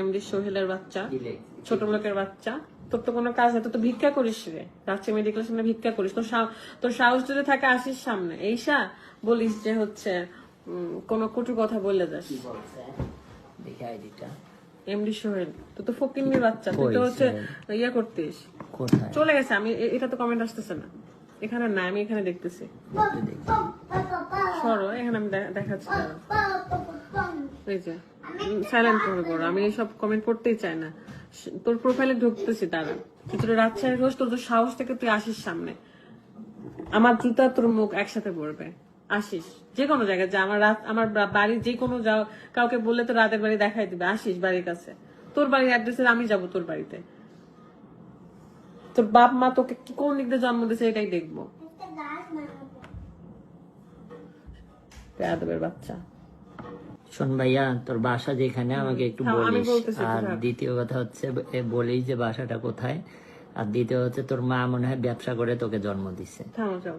MD সোহেলের বাচ্চা, ছোট লোকের বাচ্চা। তোর তো কোনো কাজ নেই, তোর তো ভিক্ষা করিস রে, রাজশাহী মেডিকেলের সামনে ভিক্ষা করিস। তোর সাহস যদি থাকে আসিস সামনে, এইসা বলিস যে হচ্ছে কোনো কটু কথা বলে যাস। এমডি সোহেল, তুই তো ফকিন্নির বাচ্চা, তুই তো হচ্ছে ইয়া করতিস। চলে গেছে, আমি এটা তো কমেন্ট আসতেছে না, এখানে না, আমি এখানে দেখতেছি। সরো, এখানে আমি দেখাচ্ছি। এই যে সাইলেন্ট করে পড়ো, আমি এইসব কমেন্ট পড়তেই চাই না। তোর প্রোফাইলে ঢুকতেছি তারা, তুই তোর রাজশাহীর রোজ, তোর তো সাহস থেকে তুই আসিস সামনে, আমার জুতা তোর মুখ একসাথে পড়বে। আসিস যে কোনো জায়গায় যা, আমার বাড়ি যে কোনো যাও, কাউকে বললে তো রাতের বাড়ি দেখাই দিবে। আসিস বাড়ির কাছে, তোর বাড়ির অ্যাড্রেসে আমি যাব তোর বাড়িতে। তোর বাপ মা তোকে কোন দিক দিয়ে জন্ম দিয়েছে এটাই দেখবো। বেয়াদবের বাচ্চা। শোন ভাইয়া, তোর বাসা যেখানে আমাকে একটু বলিস। আর দ্বিতীয় কথা হচ্ছে বলেই যে বাসাটা কোথায়। আর দ্বিতীয় হচ্ছে তোর মা মনে হয় ব্যবসা করে তোকে জন্ম দিছে। থামো যাও।